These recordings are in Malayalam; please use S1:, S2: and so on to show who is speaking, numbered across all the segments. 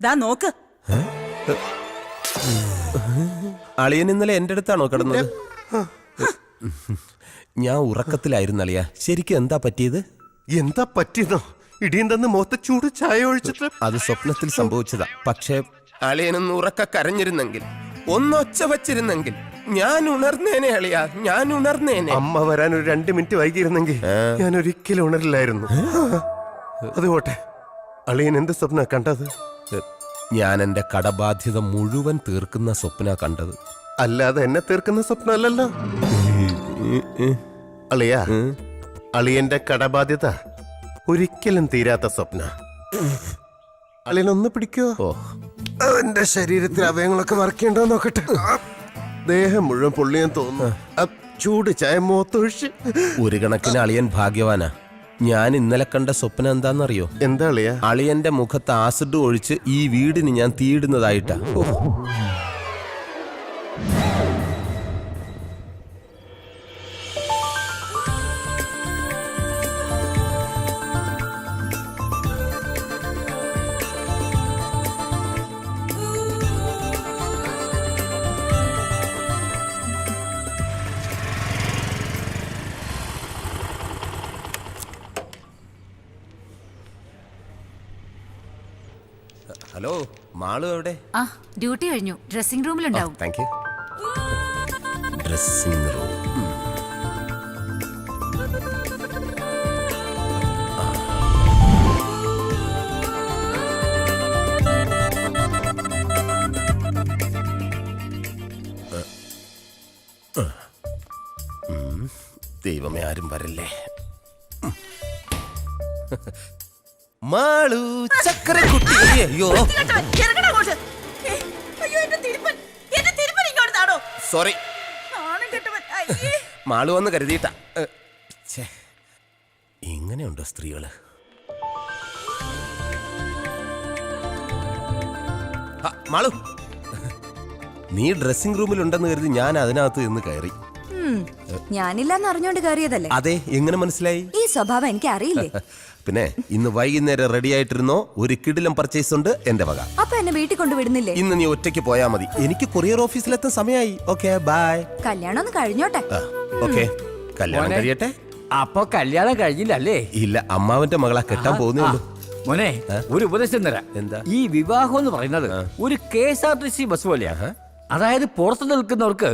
S1: ദാ നോക്ക്.
S2: അളിയൻ ഇന്നലെ എന്റെ അടുത്താണോ കിടന്നത്? ഞാൻ ഉറക്കത്തിലായിരുന്നു അളിയ. ശരിക്കും എന്താ പറ്റിയത്?
S3: എന്താ പറ്റിയതോ? ഇടിയും തന്ന് മുഖത്ത് ചൂട് ചായ ഒഴിച്ചിട്ട്.
S2: അത് സ്വപ്നത്തിൽ സംഭവിച്ചതാ. പക്ഷേ അളിയനൊന്ന് ഉറക്ക കരഞ്ഞിരുന്നെങ്കിൽ, ഒന്നൊച്ച വച്ചിരുന്നെങ്കിൽ ഞാൻ ഉണർന്നേനെ അളിയ, ഞാൻ ഉണർന്നേനെ.
S3: അമ്മ വരാൻ ഒരു 2 മിനിറ്റ് വൈകിയിരുന്നെങ്കിൽ ഞാൻ ഒരിക്കലും ഉണരില്ലായിരുന്നു. അതുപോട്ടെ, അളിയൻ എന്ത് സ്വപ്ന കണ്ടത്?
S2: ഞാൻ എന്റെ കടബാധ്യത മുഴുവൻ തീർക്കുന്ന സ്വപ്ന കണ്ടത്.
S3: അല്ലാതെ എന്നെ തീർക്കുന്ന സ്വപ്നമല്ലല്ലോ അളിയ. അളിയന്റെ കടബാധ്യത ഒരിക്കലും തീരാത്ത സ്വപ്ന. അളിയനൊന്ന് പിടിക്കോ? എന്റെ ശരീരത്തിൽ അവയങ്ങളൊക്കെ വറക്കേണ്ടോ നോക്കട്ടെ. ദേഹം മുഴുവൻ പൊള്ളിയാൻ തോന്നുന്നു. ചൂട് ചായ മുഖത്തൊഴിച്ച്.
S2: ഒരു കണക്കിന് അളിയൻ ഭാഗ്യവാനാ. ഞാൻ ഇന്നലെ കണ്ട സ്വപ്നം എന്താണെന്നറിയോ?
S3: എന്താ അളിയ?
S2: അളിയന്റെ മുഖത്ത് ആസിഡ് ഒഴിച്ച് ഈ വീടിന് ഞാൻ തീയിടുന്നതായിട്ടാ. ഹലോ, മാളു എവിടെ?
S4: ഡ്യൂട്ടി കഴിഞ്ഞു. ഡ്രസ്സിംഗ് റൂമിലുണ്ടാവും.
S2: Thank you. Dressing room. ദൈവമേ, ആരും വരല്ലേ. മാളു ചക്കരക്കുട്ടി. അയ്യോ സോറി, മാളു വന്ന് കരുതിയിട്ടാ. ഇങ്ങനെയുണ്ടോ സ്ത്രീകള്? മാളു, നീ ഡ്രസ്സിംഗ് റൂമിലുണ്ടെന്ന് കരുതി ഞാൻ അതിനകത്ത് നിന്ന് കയറി.
S5: ഞാനില്ലാന്ന് അറിഞ്ഞോണ്ട് കയറിയതല്ലേ?
S2: അതെ, എങ്ങനെ മനസ്സിലായി?
S5: ഈ സ്വഭാവം എനിക്ക് അറിയില്ലേ.
S2: പിന്നെ ഇന്ന് വൈകുന്നേരം റെഡി ആയിട്ടിരുന്നോ? ഒരു കിടിലം പർച്ചേസ് ഉണ്ട് എന്റെ വക.
S5: അപ്പൊ എന്നെ വീട്ടിൽ കൊണ്ടുവിടുന്നില്ലേ?
S2: ഇന്ന് നീ ഒറ്റയ്ക്ക് പോയാ മതി. എനിക്ക് കൊറിയർ ഓഫീസിലെത്താൻ സമയമായി. Okay, bye.
S5: കല്യാണം ഒന്ന് കഴിഞ്ഞോട്ടെ.
S2: ഓക്കെ, കല്യാണം കഴിയട്ടെ.
S6: അപ്പൊ കല്യാണം കഴിഞ്ഞില്ലല്ലേ?
S2: ഇല്ല, അമ്മാവന്റെ മകളാ, കെട്ടാൻ പോകുന്നേ ഉള്ളൂ.
S6: മോനെ, ഒരു ഉപദേശം തരാം.
S2: എന്താ?
S6: ഈ വിവാഹം എന്ന് പറയുന്നത് ഒരു KSRTC ബസ് പോലെയാ. അതായത് പുറത്ത് നിൽക്കുന്നവർക്ക്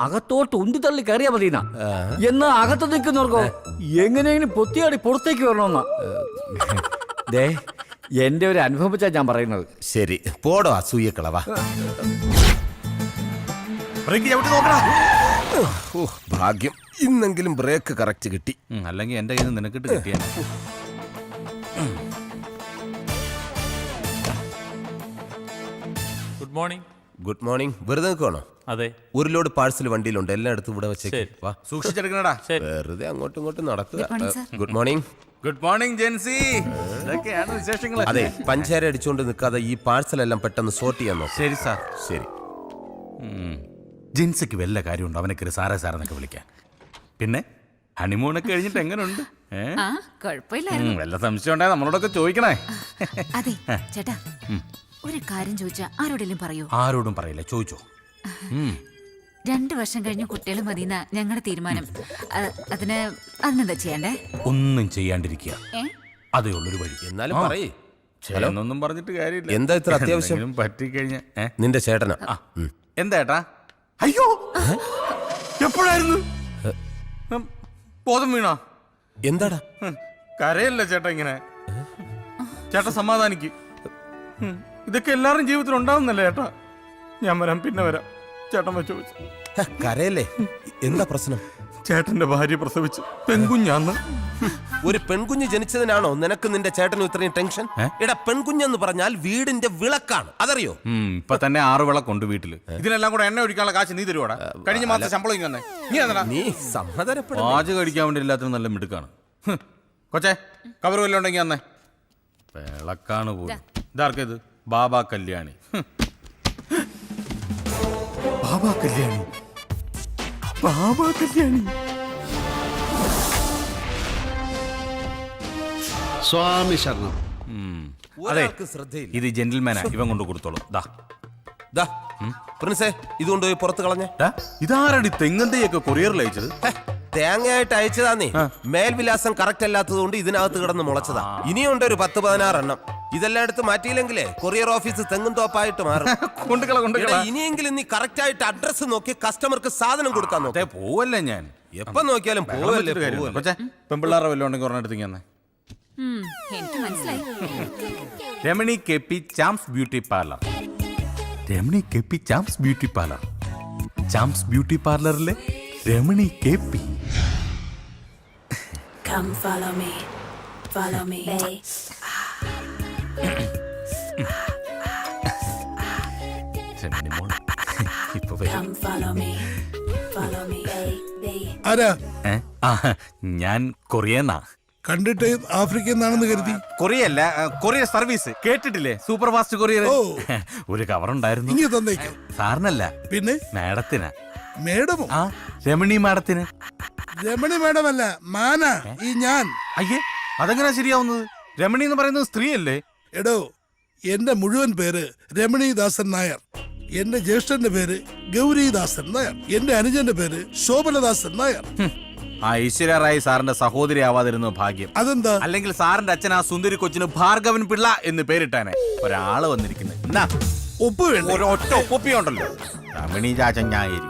S6: അകത്തോട്ട് ഉന്തി തള്ളി കയറിയാ മതിയെന്നാ. എന്നാ അകത്ത് നിൽക്കുന്നവർക്കോ എങ്ങനെയെങ്കിലും പൊത്തിയാടി പുറത്തേക്ക് വരണമെന്നാ. ദേ, എന്റെ ഒരു അനുഭവം വെച്ചാ ഞാൻ പറയുന്നത്.
S2: ശരി, പോടോ അസൂയക്കളവാ. ഭാഗ്യം, ഇന്നെങ്കിലും ബ്രേക്ക് കറക്റ്റ് കിട്ടി.
S7: അല്ലെങ്കിൽ എന്റെ കയ്യിൽ നിന്ന് നിനക്കിട്ട് കിട്ടിയ.
S8: Good morning.
S2: Good morning. വെറുതെ നിൽക്കുവാണോ?
S8: അതെ,
S2: ഒരു ലോഡ് പാഴ്സൽ വണ്ടിയിലുണ്ട്, എല്ലായിടത്തും ഇവിടെ വെച്ചേക്ക്. വാ,
S7: സൂക്ഷിച്ചെടുക്കണടാ.
S2: വെറുതെ അങ്ങോട്ടും ഇങ്ങോട്ടും നടക്കുക. Good morning.
S7: Good morning Jency. ഇതൊക്കെയാണ് വിശേഷങ്ങൾ.
S2: അതെ, പഞ്ചാര അടിച്ചുകൊണ്ട് നിൽക്കാതെ ഈ പാഴ്സൽ എല്ലാം പെട്ടെന്ന് സോർട്ട് ചെയ്യാൻ നോക്കാം.
S7: ശരി സാർ.
S2: ശരി.
S7: ജിൻസിക്ക് വല്ല കാര്യമുണ്ടോ അവനൊക്കെ സാറേ സാറെന്നൊക്കെ വിളിക്കാൻ? പിന്നെ ഹണിമൂണൊക്കെ കഴിഞ്ഞിട്ട് എങ്ങനെയുണ്ട്? വല്ല സംശയം ഉണ്ടായ നമ്മളോടൊക്കെ ചോദിക്കണേ.
S4: അതെ ചേട്ടാ, ഒരു കാര്യം ചോദിച്ചാ ആരോടെങ്കിലും പറയൂ?
S7: ആരോടും പറയില്ല, ചോദിച്ചോ.
S4: 2 വർഷം കഴിഞ്ഞ് കുട്ടികൾ മതിയെന്നാ ഞങ്ങളുടെ തീരുമാനം. അതിനെന്താ ചെയ്യണ്ടേ?
S7: ഒന്നും ചെയ്യാണ്ടിരിക്കുക, അതേ ഉള്ളൊരു വഴി.
S2: എന്നാലും പറയേ.
S7: എന്നൊന്നും പറഞ്ഞിട്ട് കാര്യമില്ല.
S2: എന്താ ഇത്ര അത്യാവശ്യം?
S7: പറ്റിക്കഴിഞ്ഞ
S2: നിന്റെ ചേട്ടനാ.
S7: എന്താ ഏട്ടാ? അയ്യോ, എപ്പോഴായിരുന്നു? ബോധം വീണോ?
S2: എന്താടാ?
S7: കരയല്ല ചേട്ടാ ഇങ്ങനെ. ചേട്ടാ സമാധാനിക്ക്. ഇതൊക്കെ എല്ലാവരും ജീവിതത്തിൽ ഉണ്ടാവുന്നല്ലേ ചേട്ടാ. ഞാൻ വരാം, പിന്നെ വരാം. ചേട്ടൻ വെച്ച്
S2: കരയല്ലേ? എന്താ പ്രശ്നം?
S7: ചേട്ടന്റെ ഭാര്യ പ്രസവിച്ച് പെൺകുഞ്ഞാന്ന്.
S2: ഒരു പെൺകുഞ്ഞ് ജനിച്ചതിനാണോ നിനക്ക് നിന്റെ ചേട്ടനും ഇത്രയും ടെൻഷൻ? എടാ, പെൺകുഞ്ഞെന്ന് പറഞ്ഞാൽ വീടിന്റെ വിളക്കാണ്, അതറിയോ?
S7: ഇപ്പൊ തന്നെ 6 വിളക്കുണ്ട് വീട്ടില്. ഇതിനെല്ലാം കൂടെ എണ്ണ ഒഴിക്കാനുള്ള കാശ് നീ തരുവാടാ? കഴിഞ്ഞ മാസം ശമ്പളം ഇങ്ങനെ നീ
S2: സമ്മതരപ്പെടാ.
S7: പാചകം കഴിക്കാൻ വേണ്ടി എല്ലാത്തിനും നല്ല മിടുക്കാണ്. കൊച്ചേ, കവർ വല്ലതും ഉണ്ടെങ്കിൽ അന്നേ. വിളക്കാണ് പോലും. ഇതാർക്കേത്? ബാബാ കല്യാണി. ബാബാ കല്യാണി, ബാബാ കല്യാണി.
S9: സ്വാമി ശരണം.
S7: അതെ
S2: ഒരാൾക്ക് ശ്രദ്ധയില്ല.
S7: ഇത് ജെന്റിൽമാനാ, ഇവൻ കൊണ്ട് കൊടുത്തോളൂ. ദാ
S2: ദാ, പ്രിൻസേ ഇത് കൊണ്ടുപോയി പുറത്ത് കളഞ്ഞേ.
S7: ദാ, ഇതാരടി തെങ്ങന്തയൊക്കെ കൊറിയറിൽ അയച്ചത്?
S2: ഹെ, തേങ്ങയായിട്ട് അയച്ചതാന്നേ. മേൽവിലാസം കറക്റ്റ് അല്ലാത്തത് കൊണ്ട് ഇതിനകത്ത് കിടന്ന് മുളച്ചതാ. ഇനിയുണ്ട് ഒരു 10-16 എണ്ണം. ഇതെല്ലാം എടുത്ത് മാറ്റിയില്ലെങ്കിലേ കൊറിയർ ഓഫീസ് തെങ്ങും തോപ്പായിട്ട് മാറും.
S7: കൊണ്ടുകള
S2: എടാ, ഇനിയെങ്കിലും നീ കറക്റ്റ് ആയിട്ട് അഡ്രസ് നോക്കി കസ്റ്റമർക്ക് സാധനം കൊടുക്കാൻ നോക്കാം.
S7: പോവല്ലേ ഞാൻ
S2: എപ്പോ നോക്കിയാലും പോവല്ലേ.
S7: പെമ്പിള്ളാറെ വല്ലതും ഉണ്ടെങ്കിൽ ഒരെണ്ണെടുത്ത് തന്നെ.
S4: എനിക്ക് മനസ്സിലായി.
S7: Ramani K P Charms beauty parlour. Ramani K P Charms beauty parlour. Charms beauty പാർലറിലെ Ramani K P.
S1: Come follow me, follow me.
S7: Ramani മോൾ ഇപ്പൊ വരും.
S1: Come follow me, follow me.
S8: ആരാ?
S7: ഞാൻ കൊറിയന്നാ.
S8: കണ്ടിട്ട് ആഫ്രിക്കയിൽ നിന്നാണെന്ന് കരുതി.
S7: കൊറിയല്ല, കൊറിയർ സർവീസ് കേട്ടിട്ടില്ലേ? Super fast courier.
S8: ഓ.
S7: ഒരു കവർ ഉണ്ടായിരുന്നു.
S8: ഇങ്ങനെ തന്നേക്കും.
S7: സാറിനല്ല,
S8: പിന്നെ
S7: മാഡത്തിനാ.
S8: മേഡമോ?
S7: ആ, രമണി മാഡത്തിന്.
S8: രമണി മേഡമല്ല, മാന ഈ ഞാൻ.
S7: അയ്യേ, അതെങ്ങനാ ശരിയാവുന്നത്? രമണി എന്ന് പറയുന്നത് സ്ത്രീയല്ലേ?
S8: എടോ, എന്റെ മുഴുവൻ പേര് രമണീദാസൻ നായർ. എന്റെ ജ്യേഷ്ഠന്റെ പേര് ഗൗരീദാസൻ നായർ. എന്റെ അനുജന്റെ പേര് ശോഭനദാസൻ നായർ.
S7: ആ ഈശ്വര റായി സാറിന്റെ സഹോദരി ആവാതിരുന്നു ഭാഗ്യം.
S8: അതെന്താ?
S7: അല്ലെങ്കിൽ സാറിന്റെ അച്ഛൻ ആ സുന്ദരി കൊച്ചിന് ഭാർഗവൻ പിള്ള എന്ന് പേരിട്ടാനെ. ഒരാള് വന്നിരിക്കുന്നത്. എന്നാ
S8: ഒപ്പ് വേണ്ട.
S7: ഒരൊറ്റ ഒപ്പൊപ്പിയുണ്ടല്ലോ, രമണി ചാച്ചൻ ഞായരി.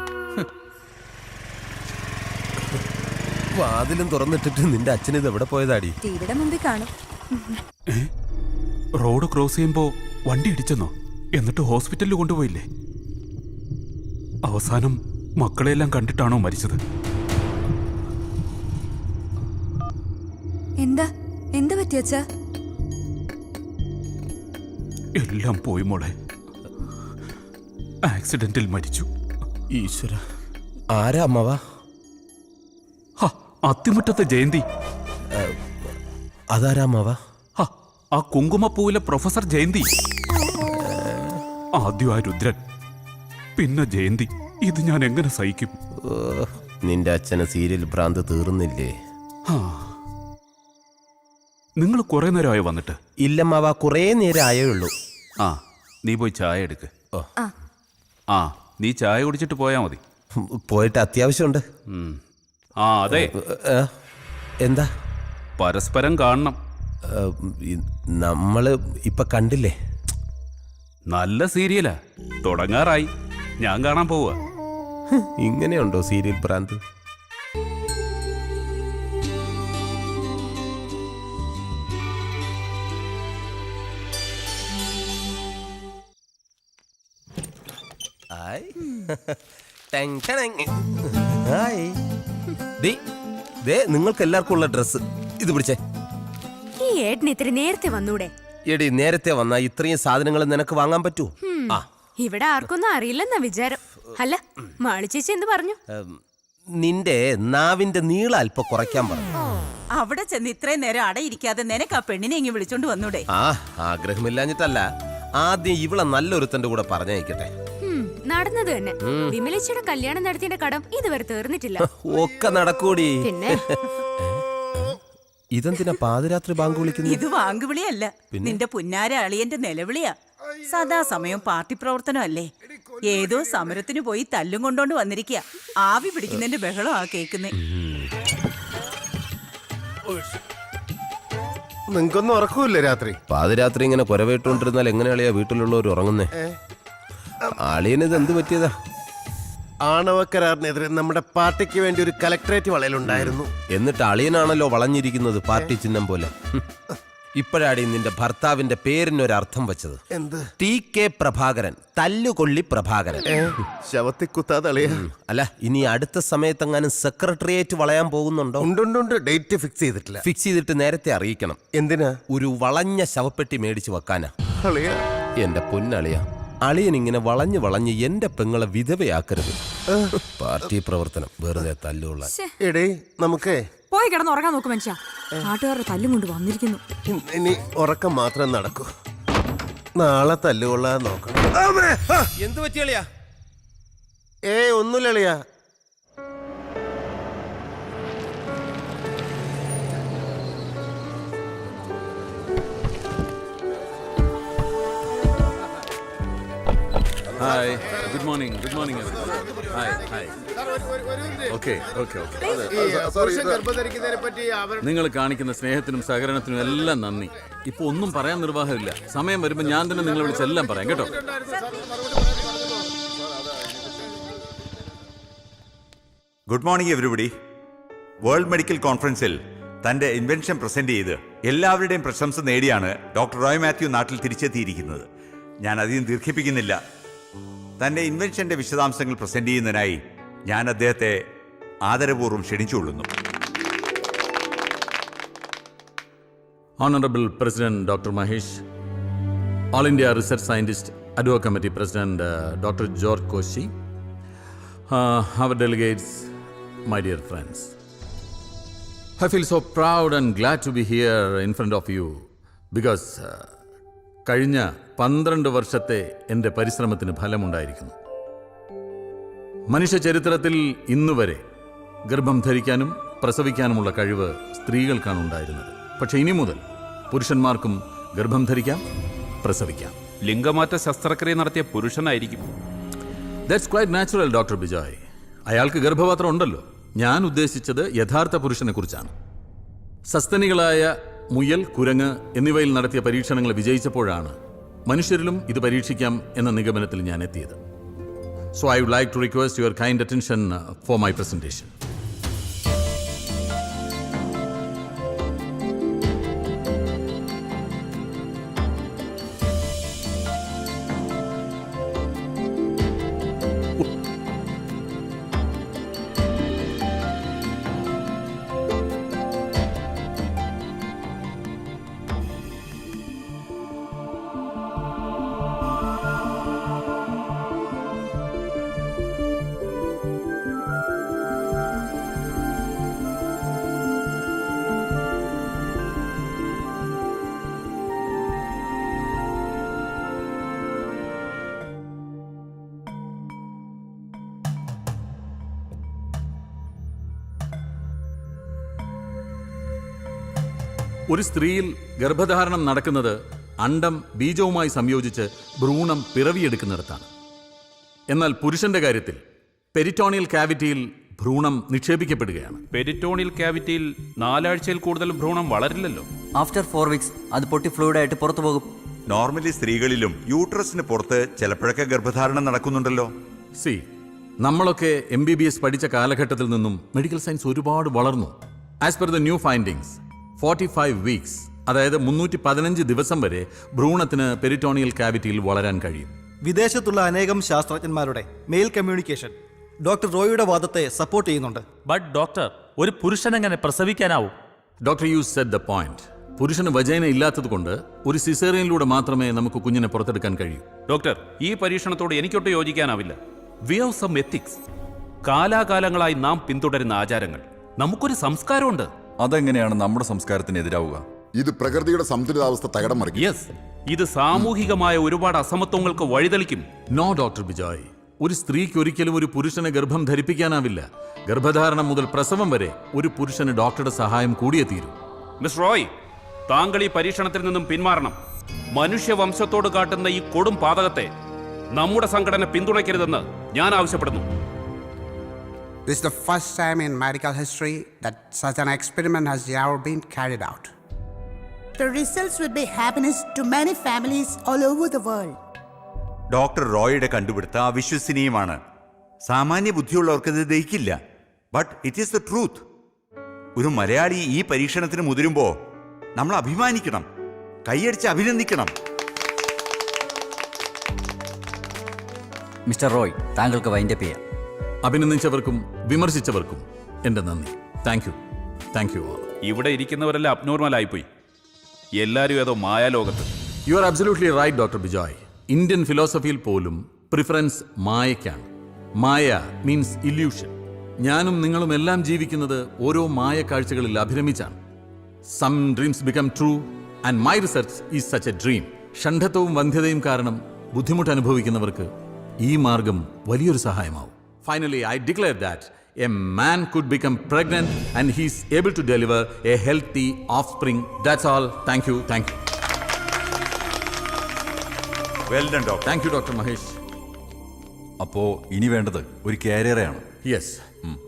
S2: വാതിലും തുറന്നിട്ടിട്ട് നിന്റെ അച്ഛൻ ഇത് എവിടെ പോയതാടി?
S5: ടിവിയുടെ മുമ്പിൽ കാണും.
S9: റോഡ് ക്രോസ് ചെയ്യുമ്പോ വണ്ടി ഇടിച്ചെന്നോ? എന്നിട്ട് ഹോസ്പിറ്റലിൽ കൊണ്ടുപോയില്ലേ? അവസാനം മക്കളെല്ലാം കണ്ടിട്ടാണോ മരിച്ചത്?
S5: എന്താ പറ്റിയച്ചാ?
S9: എല്ലാം പോയി മോളെ. ആക്സിഡന്റിൽ മരിച്ചു.
S2: ഈശ്വര, ആരാ അമ്മവാ?
S9: അത്തിമുറ്റത്തെ ജയന്തി.
S2: അതാരാ അമ്മവാ?
S9: ആ കുങ്കുമപ്പൂവിലെ പ്രൊഫസർ ജയന്തി. ആദ്യം ആ രുദ്രൻ, പിന്നെ ജയന്തി. ഇത് ഞാൻ എങ്ങനെ സഹിക്കും?
S2: നിന്റെ അച്ഛന് സീരിയൽ ഭ്രാന്ത് തീർന്നില്ലേ?
S9: നിങ്ങൾ കുറെ നേരമായി വന്നിട്ട്?
S2: ഇല്ലമ്മാവാ, കുറേ നേരം ആയേ ഉള്ളൂ.
S9: ആ, നീ പോയി ചായ എടുക്ക്. ആ, നീ ചായ കുടിച്ചിട്ട് പോയാ മതി.
S2: പോയിട്ട് അത്യാവശ്യമുണ്ട്.
S9: ആ അതെ,
S2: എന്താ?
S9: പരസ്പരം കാണണം.
S2: നമ്മള് ഇപ്പൊ കണ്ടില്ലേ?
S9: നല്ല സീരിയലാ, തുടങ്ങാറായി. ഞാൻ കാണാൻ പോവുക.
S2: ഇങ്ങനെയുണ്ടോ സീരിയൽ ഭ്രാന്ത്? നിങ്ങൾക്ക് എല്ലാവർക്കും ഉള്ള ഡ്രസ് ഇത് പിടിച്ചേ.
S1: ഈ ഏട്ടന് ഇത്തിരി നേരത്തെ വന്നൂടെ?
S2: എടി, നേരത്തെ വന്നാ ഇത്രയും സാധനങ്ങൾ നിനക്ക് വാങ്ങാൻ പറ്റൂ? ആ,
S1: ഇവിടെ ആർക്കൊന്നും അറിയില്ലെന്നാ വിചാരം. അല്ല, മാളി ചേച്ചി എന്ത് പറഞ്ഞു?
S2: നിന്റെ നാവിന്റെ നീളം അല്പം കുറയ്ക്കാൻ പറഞ്ഞു.
S10: അവിടെ ചെന്ന് ഇത്രയും നേരം അടയിരിക്കാതെ നിനക്ക് ആ പെണ്ണിനെ ഇങ്ങ് വിളിച്ചോണ്ട് വന്നൂടെ?
S2: ആ, ആഗ്രഹമില്ലാഞ്ഞിട്ടല്ല. ആദ്യം ഇവളെ നല്ലൊരുത്തന്റെ കൂടെ പറഞ്ഞയക്കട്ടെ.
S1: നടന്നത് തന്നെ. വിമലേച്ചിയുടെ കല്യാണം നടത്തിയ കടം ഇതുവരെ തീർന്നിട്ടില്ല.
S2: ഒക്കെ നടക്കൂടി.
S1: പിന്നെ
S2: ഇതെന്തിനാ പാതിരാത്രി ബാങ്ക് വിളിക്കുന്നത്?
S10: ഇത് വാങ്കുവിളിയല്ല, നിന്റെ പുന്നാര അളിയന്റെ നിലവിളിയാ. സദാസമയം പാർട്ടി പ്രവർത്തനം അല്ലേ? ഏതോ സമരത്തിന് പോയി തല്ലും കൊണ്ടോണ്ട് വന്നിരിക്കുക. ആവി പിടിക്കുന്നതിന്റെ ബഹളമാ കേൾക്കുന്നേ.
S3: നിങ്ങൾക്കൊന്നും ഉറക്കൂല്ലേ രാത്രി?
S2: പാതിരാത്രി ഇങ്ങനെ കുരവേട്ടുകൊണ്ടിരുന്നാൽ എങ്ങനെയാളിയാ വീട്ടിലുള്ളവർ ഉറങ്ങുന്നേ? അളിയനിത് എന്ത് പറ്റിയതാ?
S3: ആണവക്കരാറിനെതിരെ നമ്മുടെ പാർട്ടിക്ക് വേണ്ടി ഒരു കലക്ടറേറ്റ് വളയലുണ്ടായിരുന്നു.
S2: എന്നിട്ട് അളിയനാണല്ലോ വളഞ്ഞിരിക്കുന്നത് പാർട്ടി ചിഹ്നം പോലെ. ഇപ്പോഴാടി നിന്റെ ഭർത്താവിന്റെ പേരിനൊരർത്ഥം വെച്ചത്.
S3: എന്ത്?
S2: TK പ്രഭാകരൻ, തല്ലുകൊള്ളി പ്രഭാകരൻ.
S3: ശവത്തി കുത്താതെ അളിയ.
S2: അല്ല, ഇനി അടുത്ത സമയത്തെങ്ങാനും സെക്രട്ടേറിയറ്റ് വളയാൻ പോകുന്നുണ്ടോ?
S3: ഉണ്ട്. ഡേറ്റ് ഫിക്സ് ചെയ്തിട്ടില്ല.
S2: ഫിക്സ് ചെയ്തിട്ട് നേരത്തെ അറിയിക്കണം.
S3: എന്തിനാ?
S2: ഒരു വളഞ്ഞ ശവപ്പെട്ടി മേടിച്ചു വെക്കാനാ.
S3: അളിയ,
S2: എന്റെ പൊന്നളിയ, അളിയൻ ഇങ്ങനെ വളഞ്ഞ് എന്റെ പെങ്ങളെ വിധവയാക്കരുത്. പാർട്ടി പ്രവർത്തനം വെറുതെ തല്ലുള്ള.
S3: എടേ, നമുക്ക്
S5: പോയി കിടന്ന് ഉറങ്ങാൻ നോക്കും മനുഷ്യ. നാട്ടുകാരുടെ തല്ലും കൊണ്ട് വന്നിരിക്കുന്നു.
S3: ഇനി ഉറക്കം മാത്രം നടക്കൂ. നാളെ തല്ലുകൊള്ളാൻ നോക്കണം.
S2: എന്ത് പറ്റിയളിയാ?
S3: ഒന്നുമില്ല അളിയ.
S9: Hi good morning hi hi okay okay okay നിങ്ങൾ കാണിക്കുന്ന സ്നേഹത്തിനും സഹകരണത്തിനും എല്ലാം നന്ദി ഇപ്പൊ ഒന്നും പറയാൻ നിർവാഹമില്ല. സമയം വരുമ്പോൾ ഞാൻ തന്നെ നിങ്ങളെ വിളിച്ചെല്ലാം പറയാം കേട്ടോ.
S11: Good morning everybody. World medical കോൺഫറൻസിൽ തന്റെ ഇൻവെൻഷൻ പ്രസന്റ് ചെയ്ത് എല്ലാവരുടെയും പ്രശംസ നേടിയാണ് ഡോക്ടർ റോയ് മാത്യു നാട്ടിൽ തിരിച്ചെത്തിയിരിക്കുന്നത്. ഞാൻ അധികം ദീർഘിപ്പിക്കുന്നില്ല. തന്റെ ഇൻവെൻഷന്റെ വിശദാംശങ്ങൾ പ്രസന്റ് ചെയ്യുന്നതിനായി ഞാൻ അദ്ദേഹത്തെ ആദരപൂർവ്വം ക്ഷണിച്ചുകൊള്ളുന്നു.
S9: Honorable President Dr. Mahesh, All India Research Scientist Advo Committee President Dr. George Koshi, our delegates, my dear friends. I feel so proud and glad to be here in front of you because കഴിഞ്ഞ 12 വർഷത്തെ എൻ്റെ പരിശ്രമത്തിന് ഫലമുണ്ടായിരിക്കുന്നു. മനുഷ്യ ചരിത്രത്തിൽ ഇന്നുവരെ ഗർഭം ധരിക്കാനും പ്രസവിക്കാനുമുള്ള കഴിവ് സ്ത്രീകൾക്കാണ് ഉണ്ടായിരുന്നത്. പക്ഷെ ഇനി മുതൽ പുരുഷന്മാർക്കും ഗർഭം ധരിക്കാം, പ്രസവിക്കാം. ലിംഗമാറ്റ ശസ്ത്രക്രിയ നടത്തിയ പുരുഷനായിരിക്കും.
S6: That's quite natural doctor Bijoy. അയാൾക്ക് ഗർഭപാത്രം ഉണ്ടല്ലോ. ഞാൻ ഉദ്ദേശിച്ചത് യഥാർത്ഥ പുരുഷനെ കുറിച്ചാണ്. സസ്തനികളായ മുയൽ, കുരങ്ങ് എന്നിവയിൽ നടത്തിയ പരീക്ഷണങ്ങൾ വിജയിച്ചപ്പോഴാണ് മനുഷ്യരിലും ഇത് പരീക്ഷിക്കാം എന്ന നിഗമനത്തിൽ ഞാൻ എത്തിയത്. So I would like to request your kind attention for my presentation. ഒരു സ്ത്രീയിൽ ഗർഭധാരണം നടക്കുന്നത് അണ്ഡം ബീജവുമായി സംയോജിച്ച് ഭ്രൂണം പിറവിയെടുക്കുന്നിടത്താണ്. എന്നാൽ പുരുഷന്റെ കാര്യത്തിൽ പെരിറ്റോണിയൽ കാവിറ്റിയിൽ ഭ്രൂണം നിക്ഷേപിക്കപ്പെടുകയാണ്.
S9: പെരിറ്റോണിയൽ കാവിറ്റിയിൽ 4 ആഴ്ചയിൽ കൂടുതൽ ഭ്രൂണം വളരില്ലല്ലോ.
S12: ആഫ്റ്റർ 4 വീക്സ് അത് പൊട്ടി ഫ്ലൂയിഡായിട്ട് പുറത്തു പോകും.
S11: നോർമലി സ്ത്രീകളിലും യൂട്രസിന് പുറത്ത് ചിലപ്പോഴൊക്കെ ഗർഭധാരണം നടക്കുന്നുണ്ടല്ലോ.
S6: സി, നമ്മളൊക്കെ MBBS പഠിച്ച കാലഘട്ടത്തിൽ നിന്നും മെഡിക്കൽ സയൻസ് ഒരുപാട് വളർന്നു. As per the new findings 45 weeks, അതായത് 315 ദിവസം വരെ ഭ്രൂണത്തിന് പെരിറ്റോണിയൽ കാവിറ്റിയിൽ വളരാൻ കഴിയും.
S12: വിദേശത്തുള്ള അനേകം ശാസ്ത്രജ്ഞന്മാരുടെ മെയിൽ കമ്മ്യൂണിക്കേഷൻ ഡോക്ടർ റോയിയുടെ വാദത്തെ സപ്പോർട്ട് ചെയ്യുന്നുണ്ട്.
S13: ബട്ട് ഡോക്ടർ, ഒരു പുരുഷൻ എങ്ങനെ പ്രസവിക്കാനാവും?
S6: Doctor you said the point. പുരുഷന് വജൈന ഇല്ലാത്തതുകൊണ്ട് ഒരു സിസേറിയനിലൂടെ മാത്രമേ നമുക്ക് കുഞ്ഞിനെ പുറത്തെടുക്കാൻ കഴിയൂ.
S9: ഡോക്ടർ, ഈ പരീക്ഷണത്തോട് എനിക്കൊട്ട് യോജിക്കാനാവില്ല. We have some ethics. കാലാകാലങ്ങളായി നാം പിന്തുടരുന്ന ആചാരങ്ങൾ. നമുക്കൊരു സംസ്കാരമുണ്ട്.
S14: അതെങ്ങനെയാണ് നമ്മുടെ സംസ്കാരത്തിന് എതിരാവുക? ഇത് പ്രകൃതിയുടെ സന്തുലിതാവസ്ഥ തകടം മറിക്കും.
S9: യെസ്, ഇത് സാമൂഹികമായ ഒരുപാട് അസമത്വങ്ങൾക്ക് വഴിതെളിക്കും.
S6: നോ ഡോക്ടർ ബിജോയ്, ഒരു സ്ത്രീക്ക് ഒരിക്കലും ഒരു പുരുഷനെ ഗർഭം ധരിപ്പിക്കാനാവില്ല. ഗർഭധാരണം മുതൽ പ്രസവം വരെ ഒരു പുരുഷന് ഡോക്ടറുടെ സഹായം കൂടിയേ തീരൂ.
S9: മിസ് റോയ്, താങ്കൾ ഈ പരീക്ഷണത്തിൽ നിന്നും പിന്മാറണം. മനുഷ്യവംശത്തോട് കാട്ടുന്ന ഈ കൊടും പാതകത്തെ നമ്മുടെ സംഘടന പിന്തുണയ്ക്കരുതെന്ന് ഞാൻ ആവശ്യപ്പെടുന്നു.
S15: This is the first time in medical history that such an experiment has ever been carried out.
S16: The results will be happiness to many families all over the world.
S11: Doctor റോയുടെ കണ്ടുപിടുത്തം അവിശ്വസനീയമാണ്. സാമാന്യ ബുദ്ധിയുള്ളവർക്ക് ഇത് ദഹിക്കില്ല. But it is the truth. ഒരു മലയാളി ഈ പരീക്ഷണത്തിന് മുതിരുമ്പോൾ നമ്മൾ അഭിമാനിക്കണം, കൈയടിച്ച് അഭിനന്ദിക്കണം.
S12: മിസ്റ്റർ റോയ്, താങ്കൾക്ക് വൈൻഡപ്പ് ചെയ്യാം.
S6: അഭിനന്ദിച്ചവർക്കും വിമർശിച്ചവർക്കും എൻ്റെ നന്ദി. Thank you. Thank you all.
S9: ഇവിടെ ഇരിക്കുന്നവരെല്ലാം അബ്നോർമൽ ആയിപ്പോയി. എല്ലാവരും ഏതോ മായാലോകത്ത്.
S6: You are absolutely right doctor Bijoy. Indian ഫിലോസഫിയിൽ പോലും പ്രിഫറൻസ് മായയ്ക്കാണ്. Maya means illusion. ഞാനും നിങ്ങളും എല്ലാം ജീവിക്കുന്നത് ഓരോ മായ കാഴ്ചകളിൽ അഭിരമിച്ചാണ്. Some dreams become true and my research is such a dream. ഷണ്ഡത്വവും വന്ധ്യതയും കാരണം ബുദ്ധിമുട്ട് അനുഭവിക്കുന്നവർക്ക് ഈ മാർഗം വലിയൊരു സഹായമാവും. Finally, I declare that a man could become pregnant and he's able to deliver a healthy offspring. That's all. Thank you. Thank you.
S11: Well done, doctor.
S6: Thank you, Dr. Mahesh.
S14: അപ്പോ ഇനി വേണ്ടത് ഒരു കാരിയറെയാണ്.
S9: യെസ്